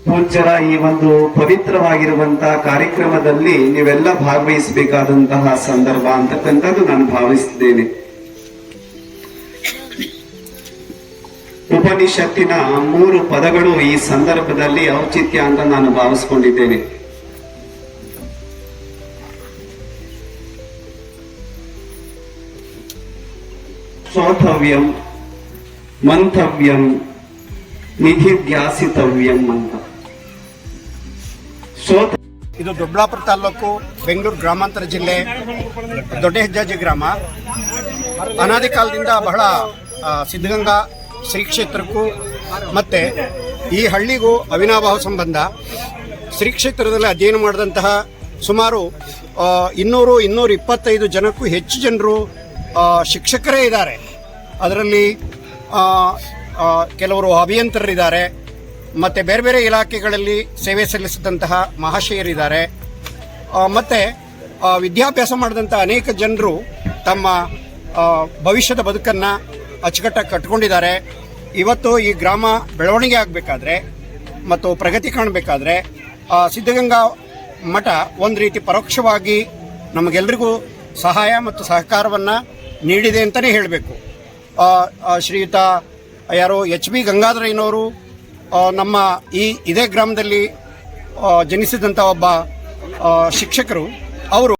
ಪೂಜ್ಯರ ಈ ಒಂದು ಪವಿತ್ರವಾಗಿರುವಂತಹ ಕಾರ್ಯಕ್ರಮದಲ್ಲಿ ನೀವೆಲ್ಲ ಭಾಗವಹಿಸಬೇಕಾದಂತಹ ಸಂದರ್ಭ ಅಂತಕ್ಕಂಥದ್ದು ನಾನು ಭಾವಿಸಿದ್ದೇನೆ. ಉಪನಿಷತ್ತಿನ 3 ಪದಗಳು ಈ ಸಂದರ್ಭದಲ್ಲಿ ಔಚಿತ್ಯ ಅಂತ ನಾನು ಭಾವಿಸ್ಕೊಂಡಿದ್ದೇನೆ. ಶ್ರೋತವ್ಯಂ, ಮಂತವ್ಯಂ, ನಿಧಿಧ್ಯಾಸಿತವ್ಯಂ ಅಂತ. ಇದು ದೊಡ್ಡಬಳ್ಳಾಪುರ ತಾಲೂಕು, ಬೆಂಗಳೂರು ಗ್ರಾಮಾಂತರ ಜಿಲ್ಲೆ, ದೊಡ್ಡ ಹೆಜ್ಜಾಜಿ ಗ್ರಾಮ. ಅನಾದಿ ಕಾಲದಿಂದ ಬಹಳ ಸಿದ್ಧಗಂಗಾ ಶ್ರೀ ಕ್ಷೇತ್ರಕ್ಕೂ ಮತ್ತು ಈ ಹಳ್ಳಿಗೂ ಅವಿನಾಭಾವ ಸಂಬಂಧ. ಶ್ರೀ ಕ್ಷೇತ್ರದಲ್ಲಿ ಅಧ್ಯಯನ ಮಾಡಿದಂತಹ ಸುಮಾರು 200-225 ಜನಕ್ಕೂ ಹೆಚ್ಚು ಜನರು ಶಿಕ್ಷಕರೇ ಇದ್ದಾರೆ. ಅದರಲ್ಲಿ ಕೆಲವರು ಅಭಿಯಂತರರಿದ್ದಾರೆ, ಮತ್ತು ಬೇರೆ ಬೇರೆ ಇಲಾಖೆಗಳಲ್ಲಿ ಸೇವೆ ಸಲ್ಲಿಸಿದಂತಹ ಮಹಾಶಯರಿದ್ದಾರೆ, ಮತ್ತು ವಿದ್ಯಾಭ್ಯಾಸ ಮಾಡಿದಂಥ ಅನೇಕ ಜನರು ತಮ್ಮ ಭವಿಷ್ಯದ ಬದುಕನ್ನು ಅಚ್ಚುಕಟ್ಟಾಗಿ ಕಟ್ಕೊಂಡಿದ್ದಾರೆ. ಇವತ್ತು ಈ ಗ್ರಾಮ ಬೆಳವಣಿಗೆ ಆಗಬೇಕಾದ್ರೆ ಮತ್ತು ಪ್ರಗತಿ ಕಾಣಬೇಕಾದ್ರೆ ಸಿದ್ಧಗಂಗಾ ಮಠ ಒಂದು ರೀತಿ ಪರೋಕ್ಷವಾಗಿ ನಮಗೆಲ್ಲರಿಗೂ ಸಹಾಯ ಮತ್ತು ಸಹಕಾರವನ್ನು ನೀಡಿದೆ ಅಂತಲೇ ಹೇಳಬೇಕು. ಶ್ರೀಯುತ ಎಚ್.ಬಿ. ಗಂಗಾಧರಯ್ಯನವರು ನಮ್ಮ ಇದೇ ಗ್ರಾಮದಲ್ಲಿ ಜನಿಸಿದಂಥ ಒಬ್ಬ ಶಿಕ್ಷಕರು. ಅವರು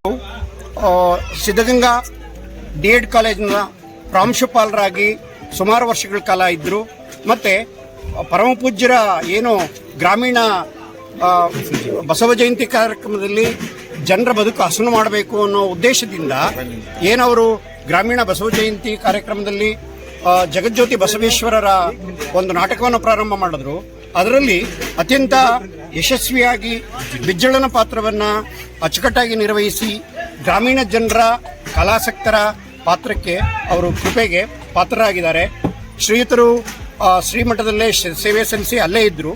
ಸಿದ್ಧಗಂಗಾ ಡಿ.ಎಡ್ ಕಾಲೇಜಿನ ಪ್ರಾಂಶುಪಾಲರಾಗಿ ಸುಮಾರು ವರ್ಷಗಳ ಕಾಲ ಇದ್ದರು. ಮತ್ತು ಪರಮ ಪೂಜ್ಯರ ಏನು ಗ್ರಾಮೀಣ ಬಸವ ಜಯಂತಿ ಕಾರ್ಯಕ್ರಮದಲ್ಲಿ ಜನರ ಬದುಕು ಹಸನು ಮಾಡಬೇಕು ಅನ್ನೋ ಉದ್ದೇಶದಿಂದ ಏನವರು ಗ್ರಾಮೀಣ ಬಸವ ಜಯಂತಿ ಕಾರ್ಯಕ್ರಮದಲ್ಲಿ ಜಗಜ್ಯೋತಿ ಬಸವೇಶ್ವರರ ಒಂದು ನಾಟಕವನ್ನು ಪ್ರಾರಂಭ ಮಾಡಿದ್ರು. ಅದರಲ್ಲಿ ಅತ್ಯಂತ ಯಶಸ್ವಿಯಾಗಿ ಬಿಜ್ಜಳನ ಪಾತ್ರವನ್ನು ಅಚ್ಚುಕಟ್ಟಾಗಿ ನಿರ್ವಹಿಸಿ ಗ್ರಾಮೀಣ ಜನರ ಕಲಾಸಕ್ತರ ಪಾತ್ರಕ್ಕೆ ಅವರು ಕೃಪೆಗೆ ಪಾತ್ರರಾಗಿದ್ದಾರೆ. ಶ್ರೀಯುತರು ಶ್ರೀಮಠದಲ್ಲೇ ಸೇವೆ ಸಲ್ಲಿಸಿ ಅಲ್ಲೇ ಇದ್ದರು.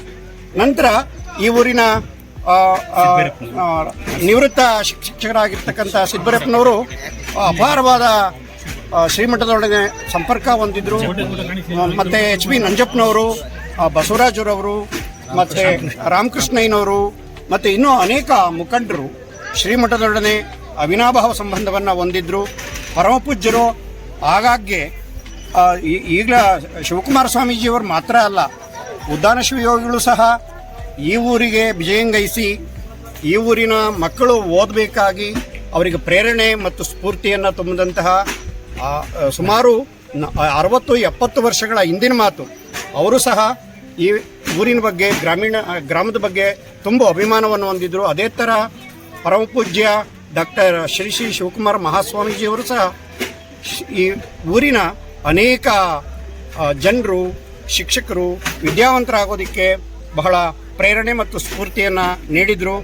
ನಂತರ ಈ ಊರಿನ ನಿವೃತ್ತ ಶಿಕ್ಷಕರಾಗಿರ್ತಕ್ಕಂಥ ಸಿದ್ದಬರಪ್ಪನವರು ಅಪಾರವಾದ ಶ್ರೀಮಠದೊಳಗೆ ಸಂಪರ್ಕ ಹೊಂದಿದ್ರು. ಮತ್ತು ಎಚ್.ಬಿ. ನಂಜಪ್ಪನವರು, ಬಸವರಾಜರವರು, ಮತ್ತು ರಾಮಕೃಷ್ಣಯ್ಯನವರು ಮತ್ತು ಇನ್ನೂ ಅನೇಕ ಮುಖಂಡರು ಶ್ರೀಮಠದೊಡನೆ ಅವಿನಾಭಾವ ಸಂಬಂಧವನ್ನು ಹೊಂದಿದ್ರು. ಪರಮಪೂಜ್ಯರು ಆಗಾಗ್ಗೆ ಈಗಲ ಶಿವಕುಮಾರ ಸ್ವಾಮೀಜಿಯವರು ಮಾತ್ರ ಅಲ್ಲ, ಉದ್ದಾನ ಶಿವಯೋಗಿಗಳು ಸಹ ಈ ಊರಿಗೆ ವಿಜಯಂಗೈಸಿ ಈ ಊರಿನ ಮಕ್ಕಳು ಓದಬೇಕಾಗಿ ಅವರಿಗೆ ಪ್ರೇರಣೆ ಮತ್ತು ಸ್ಫೂರ್ತಿಯನ್ನು ತುಂಬಿದಂತಹ ಸುಮಾರು 60-70 ವರ್ಷಗಳ ಹಿಂದಿನ ಮಾತು. ಅವರು ಸಹ ಈ ಊರಿನ ಬಗ್ಗೆ ಗ್ರಾಮದ ಬಗ್ಗೆ ತುಂಬ ಅಭಿಮಾನವನ್ನು ಹೊಂದಿದ್ರು. ಅದೇ ಥರ ಪರಮಪೂಜ್ಯ ಡಾಕ್ಟರ್ ಶ್ರೀ ಶಿವಕುಮಾರ ಮಹಾಸ್ವಾಮೀಜಿಯವರು ಸಹ ಈ ಊರಿನ ಅನೇಕ ಜನರು, ಶಿಕ್ಷಕರು ವಿದ್ಯಾವಂತರಾಗೋದಕ್ಕೆ ಬಹಳ ಪ್ರೇರಣೆ ಮತ್ತು ಸ್ಫೂರ್ತಿಯನ್ನು ನೀಡಿದರು.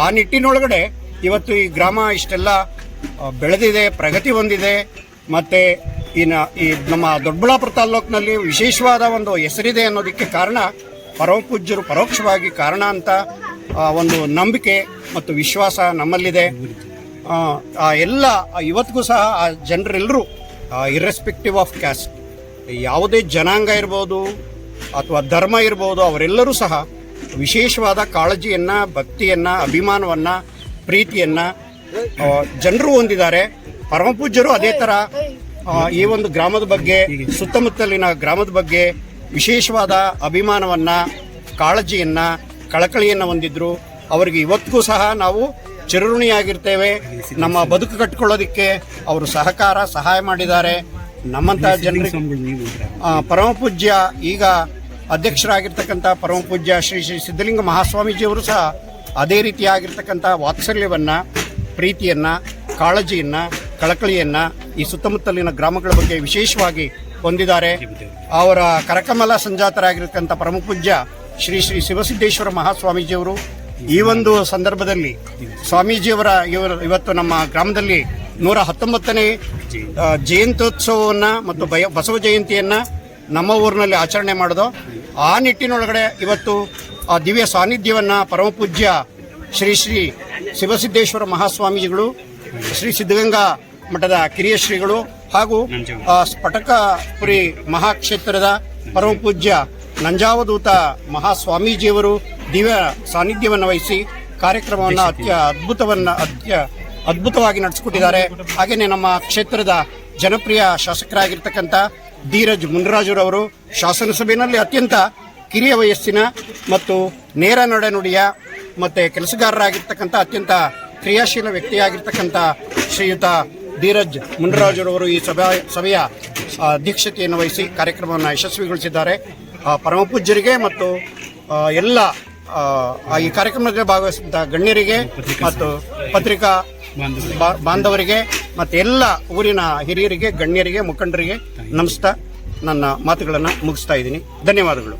ಆ ನಿಟ್ಟಿನೊಳಗಡೆ ಇವತ್ತು ಈ ಗ್ರಾಮ ಇಷ್ಟೆಲ್ಲ ಬೆಳೆದಿದೆ, ಪ್ರಗತಿ ಹೊಂದಿದೆ. ಮತ್ತು ಈ ನಮ್ಮ ದೊಡ್ಡಬಳ್ಳಾಪುರ ತಾಲ್ಲೂಕಿನಲ್ಲಿ ವಿಶೇಷವಾದ ಒಂದು ಹೆಸರಿದೆ ಅನ್ನೋದಕ್ಕೆ ಕಾರಣ ಪರಮಪೂಜ್ಯರು ಪರೋಕ್ಷವಾಗಿ ಕಾರಣ ಅಂತ ಒಂದು ನಂಬಿಕೆ ಮತ್ತು ವಿಶ್ವಾಸ ನಮ್ಮಲ್ಲಿದೆ. ಎಲ್ಲ ಇವತ್ತಿಗೂ ಸಹ ಆ ಜನರೆಲ್ಲರೂ ಇರ್ರೆಸ್ಪೆಕ್ಟಿವ್ ಆಫ್ ಕ್ಯಾಸ್ಟ್, ಯಾವುದೇ ಜನಾಂಗ ಇರ್ಬೋದು ಅಥವಾ ಧರ್ಮ ಇರ್ಬೋದು, ಅವರೆಲ್ಲರೂ ಸಹ ವಿಶೇಷವಾದ ಕಾಳಜಿಯನ್ನು, ಭಕ್ತಿಯನ್ನು, ಅಭಿಮಾನವನ್ನು, ಪ್ರೀತಿಯನ್ನು ಜನರು ಹೊಂದಿದ್ದಾರೆ. ಪರಮಪೂಜ್ಯರು ಅದೇ ಥರ ಈ ಒಂದು ಗ್ರಾಮದ ಬಗ್ಗೆ, ಸುತ್ತಮುತ್ತಲಿನ ಗ್ರಾಮದ ಬಗ್ಗೆ ವಿಶೇಷವಾದ ಅಭಿಮಾನವನ್ನು, ಕಾಳಜಿಯನ್ನು, ಕಳಕಳಿಯನ್ನು ಹೊಂದಿದ್ರು. ಅವರಿಗೆ ಇವತ್ತಿಗೂ ಸಹ ನಾವು ಚಿರಋಣಿಯಾಗಿರ್ತೇವೆ. ನಮ್ಮ ಬದುಕು ಕಟ್ಕೊಳ್ಳೋದಕ್ಕೆ ಅವರು ಸಹಾಯ ಮಾಡಿದ್ದಾರೆ. ನಮ್ಮಂಥ ಜನರಿಗೆ ಪರಮಪೂಜ್ಯ ಈಗ ಅಧ್ಯಕ್ಷರಾಗಿರ್ತಕ್ಕಂಥ ಪರಮಪೂಜ್ಯ ಶ್ರೀ ಸಿದ್ಧಲಿಂಗ ಮಹಾಸ್ವಾಮೀಜಿಯವರು ಸಹ ಅದೇ ರೀತಿಯಾಗಿರ್ತಕ್ಕಂಥ ವಾತ್ಸಲ್ಯವನ್ನು, ಪ್ರೀತಿಯನ್ನು, ಕಾಳಜಿಯನ್ನು, ಕಳಕಳಿಯನ್ನು ಈ ಸುತ್ತಮುತ್ತಲಿನ ಗ್ರಾಮಗಳ ಬಗ್ಗೆ ವಿಶೇಷವಾಗಿ ಹೊಂದಿದ್ದಾರೆ. ಅವರ ಕರಕಮಲ ಸಂಜಾತರಾಗಿರ್ತಕ್ಕಂಥ ಪರಮಪೂಜ್ಯ ಶ್ರೀ ಶಿವಸಿದ್ದೇಶ್ವರ ಮಹಾಸ್ವಾಮೀಜಿಯವರು ಈ ಒಂದು ಸಂದರ್ಭದಲ್ಲಿ ಸ್ವಾಮೀಜಿಯವರ ಇವತ್ತು ನಮ್ಮ ಗ್ರಾಮದಲ್ಲಿ 119ನೇ ಜಯಂತ್ಯೋತ್ಸವವನ್ನು ಮತ್ತು ಬಸವ ಜಯಂತಿಯನ್ನು ನಮ್ಮ ಊರಿನಲ್ಲಿ ಆಚರಣೆ ಮಾಡೋದು. ಆ ನಿಟ್ಟಿನೊಳಗಡೆ ಇವತ್ತು ಆ ದಿವ್ಯ ಸಾನ್ನಿಧ್ಯವನ್ನು ಪರಮಪೂಜ್ಯ ಶ್ರೀ ಶಿವಸಿದ್ದೇಶ್ವರ ಮಹಾಸ್ವಾಮೀಜಿಗಳು, ಶ್ರೀ ಸಿದ್ಧಗಂಗಾ ಮಠದ ಕಿರಿಯ ಶ್ರೀಗಳು ಹಾಗೂ ಸ್ಫಟಕಪುರಿ ಮಹಾಕ್ಷೇತ್ರದ ಪರಮಪೂಜ್ಯ ನಂಜಾವಧೂತ ಮಹಾಸ್ವಾಮೀಜಿಯವರು ದಿವ್ಯ ಸಾನ್ನಿಧ್ಯವನ್ನು ವಹಿಸಿ ಕಾರ್ಯಕ್ರಮವನ್ನು ಅದ್ಭುತವಾಗಿ ನಡೆಸಿಕೊಟ್ಟಿದ್ದಾರೆ. ಹಾಗೆಯೇ ನಮ್ಮ ಕ್ಷೇತ್ರದ ಜನಪ್ರಿಯ ಶಾಸಕರಾಗಿರ್ತಕ್ಕಂಥ ಧೀರಜ್ ಮುನ್ರಾಜುರವರು ಶಾಸನಸಭೆಯಲ್ಲಿ ಅತ್ಯಂತ ಕಿರಿಯ ವಯಸ್ಸಿನ ಮತ್ತು ನೇರ ನಡೆನುಡಿಯ ಮತ್ತು ಕೆಲಸಗಾರರಾಗಿರ್ತಕ್ಕಂಥ ಅತ್ಯಂತ ಕ್ರಿಯಾಶೀಲ ವ್ಯಕ್ತಿಯಾಗಿರ್ತಕ್ಕಂಥ ಶ್ರೀಯುತ ಧೀರಜ್ ಮುನ್ರಾಜುರವರು ಈ ಸಭೆಯ ಅಧ್ಯಕ್ಷತೆಯನ್ನು ವಹಿಸಿ ಕಾರ್ಯಕ್ರಮವನ್ನು ಯಶಸ್ವಿಗೊಳಿಸಿದ್ದಾರೆ. ಪರಮಪೂಜ್ಯರಿಗೆ ಮತ್ತು ಎಲ್ಲ ಈ ಕಾರ್ಯಕ್ರಮದಲ್ಲಿ ಭಾಗವಹಿಸಿದಂಥ ಗಣ್ಯರಿಗೆ ಮತ್ತು ಪತ್ರಿಕಾ ಬಾಂಧವರಿಗೆ ಮತ್ತು ಎಲ್ಲ ಊರಿನ ಹಿರಿಯರಿಗೆ, ಗಣ್ಯರಿಗೆ, ಮುಖಂಡರಿಗೆ ನಮಸ್ತಾ ನನ್ನ ಮಾತುಗಳನ್ನು ಮುಗಿಸ್ತಾ ಇದ್ದೀನಿ. ಧನ್ಯವಾದಗಳು.